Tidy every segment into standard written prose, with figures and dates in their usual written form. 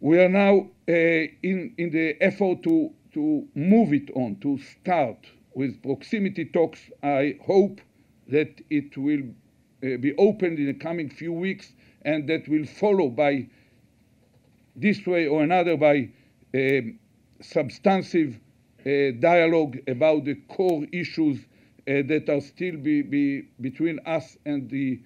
We are now in the effort to move it on, to start with proximity talks. I hope that it will be opened in the coming few weeks, and that will follow by this way or another by substantive dialogue about the core issues that are still between us and the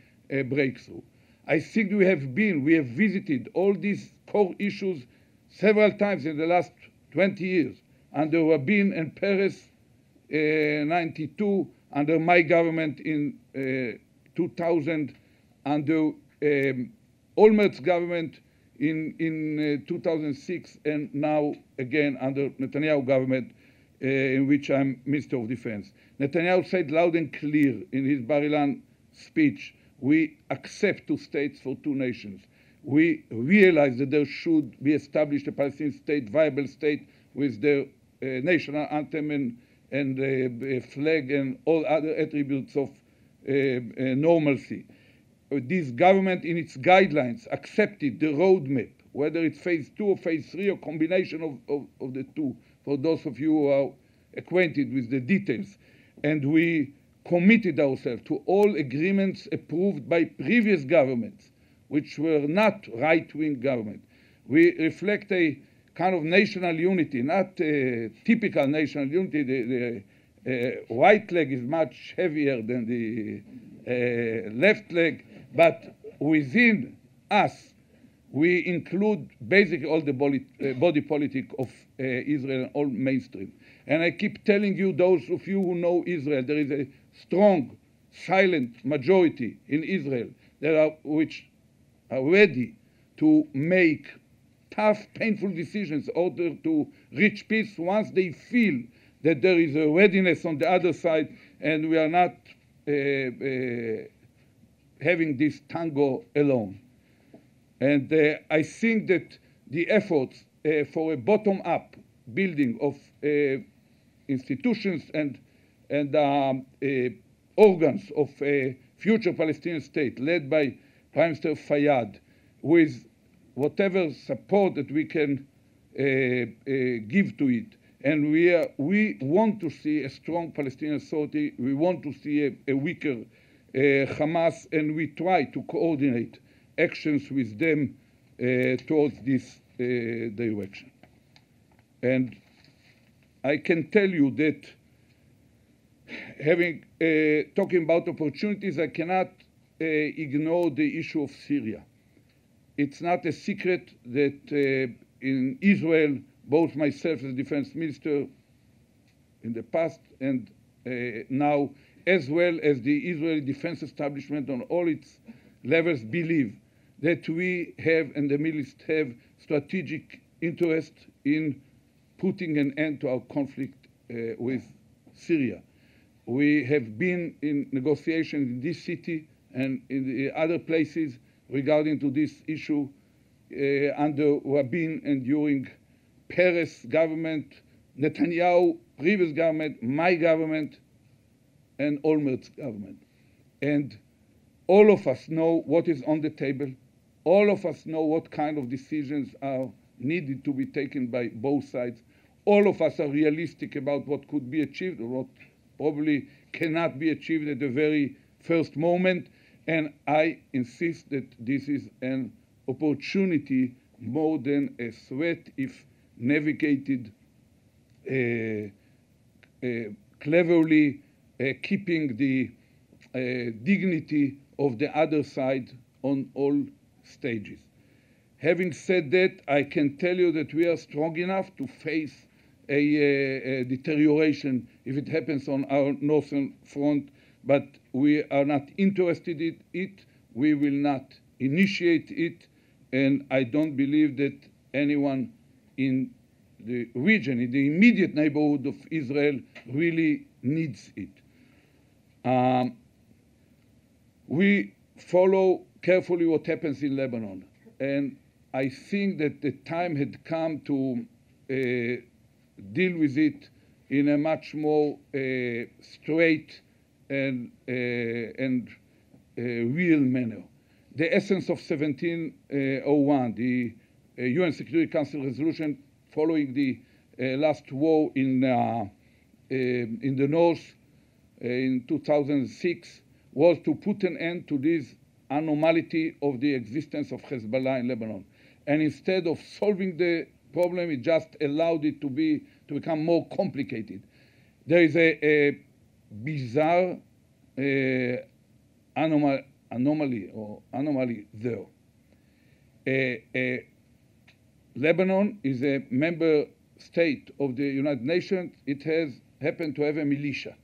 breakthrough. I think we have visited all these core issues several times in the last 20 years, under Rabin and Peres, 92, under my government in 2000, under Olmert's government in 2006, and now again under Netanyahu government, in which I'm Minister of Defense. Netanyahu said loud and clear in his Bar Ilan speech, we accept two states for two nations. We realize that there should be established a Palestinian state, viable state, with their national anthem and flag and all other attributes of normalcy. This government, in its guidelines, accepted the roadmap, whether it's phase 2 or phase 3 or combination of the two, for those of you who are acquainted with the details. And we committed ourselves to all agreements approved by previous governments, which were not right-wing governments. We reflect a kind of national unity, not typical national unity. The right leg is much heavier than the left leg, but within us, we include basically all the body politic of Israel and all mainstream. And I keep telling you, those of you who know Israel, there is a strong, silent majority in Israel which are ready to make tough, painful decisions in order to reach peace once they feel that there is a readiness on the other side, and we are not having this tango alone. And I think that the efforts for a bottom-up building of institutions and organs of a future Palestinian state led by Prime Minister Fayyad, with whatever support that we can give to it. And we want to see a strong Palestinian Authority. We want to see a weaker Hamas, and we try to coordinate actions with them towards this direction. And I can tell you that talking about opportunities, I cannot ignore the issue of Syria. It's not a secret that in Israel, both myself as defense minister in the past and now, as well as the Israeli defense establishment on all its levels, believe that we have, and the Middle East have, strategic interest in putting an end to our conflict with Syria. We have been in negotiations in this city and in the other places regarding to this issue under Rabin and during Peres government, Netanyahu, previous government, my government, and Olmert's government. And all of us know what is on the table. All of us know what kind of decisions are needed to be taken by both sides. All of us are realistic about what could be achieved or what probably cannot be achieved at the very first moment. And I insist that this is an opportunity more than a threat if navigated cleverly, keeping the dignity of the other side on all stages. Having said that, I can tell you that we are strong enough to face a deterioration if it happens on our northern front, but we are not interested in it. We will not initiate it, and I don't believe that anyone in the region, in the immediate neighborhood of Israel, really needs it. We follow carefully what happens in Lebanon, and I think that the time had come to deal with it in a much more straight and real manner. The essence of 1701, the UN Security Council resolution following the last war in the north in 2006 was to put an end to this anomaly of the existence of Hezbollah in Lebanon. And instead of solving the problem, it just allowed it to become more complicated. There is a bizarre anomaly there. Lebanon is a member state of the United Nations. It has happened to have a militia.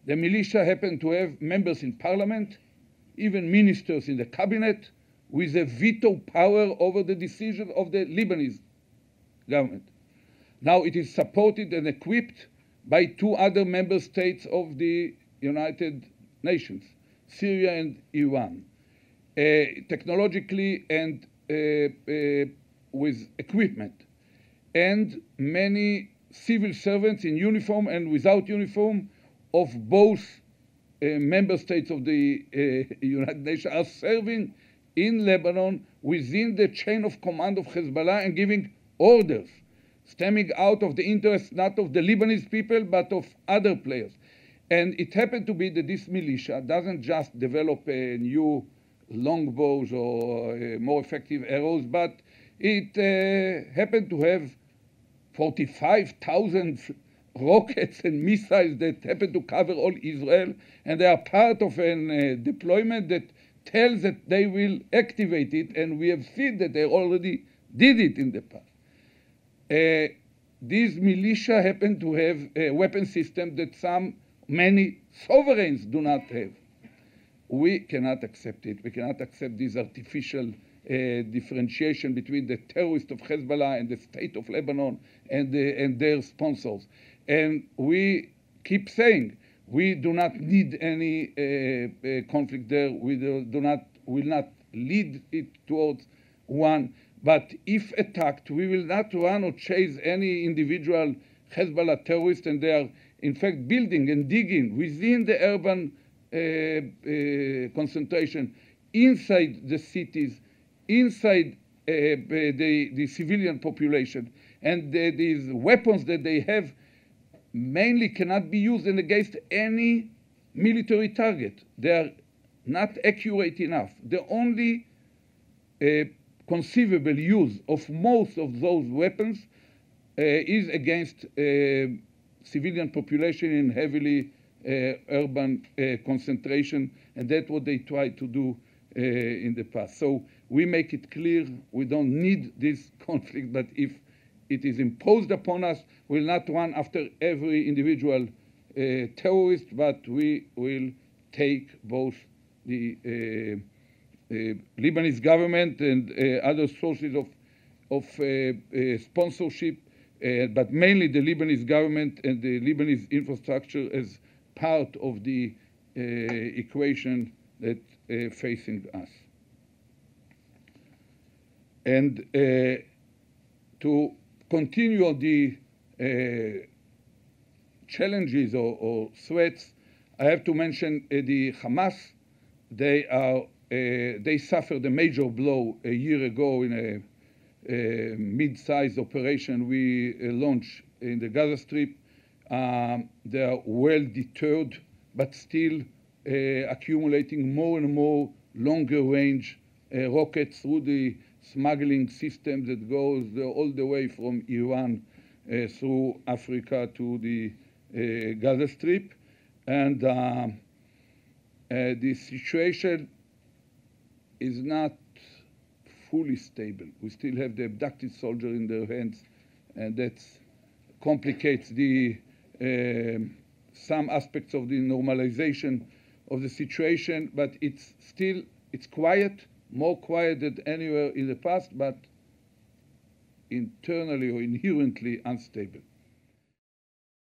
The militia happened to have members in parliament, even ministers in the cabinet, with a veto power over the decision of the Lebanese government. Now it is supported and equipped by two other member states of the United Nations, Syria and Iran, technologically and with equipment, and many civil servants in uniform and without uniform of both member states of the United Nations are serving in Lebanon within the chain of command of Hezbollah and giving orders, stemming out of the interests not of the Lebanese people but of other players. And it happened to be that this militia doesn't just develop new longbows or more effective arrows, but it happened to have 45,000 rockets and missiles that happen to cover all Israel, and they are part of a deployment that tells that they will activate it, and we have seen that they already did it in the past. These militia happen to have a weapon system that many sovereigns do not have. We cannot accept it. We cannot accept this artificial differentiation between the terrorists of Hezbollah and the state of Lebanon and their sponsors. And we keep saying we do not need any conflict there. We will not lead it towards one. But if attacked, we will not run or chase any individual Hezbollah terrorist, and they are in fact building and digging within the urban concentration, inside the cities, inside the civilian population. And these weapons that they have mainly cannot be used against any military target. They are not accurate enough. The only conceivable use of most of those weapons is against civilian population in heavily urban concentration, and that's what they tried to do in the past. So we make it clear we don't need this conflict, but if it is imposed upon us, we'll not run after every individual terrorist, but we will take both the Lebanese government and other sources of sponsorship, but mainly the Lebanese government and the Lebanese infrastructure as part of the equation that facing us. And to continue on the challenges or threats, I have to mention the Hamas. They suffered a major blow a year ago in a mid-sized operation we launched in the Gaza Strip. They are well deterred, but still accumulating more and more longer-range rockets through the smuggling system that goes all the way from Iran through Africa to the Gaza Strip. And the situation is not fully stable. We still have the abducted soldier in their hands, and that complicates some aspects of the normalization of the situation, but it's quiet, more quiet than anywhere in the past, but internally or inherently unstable.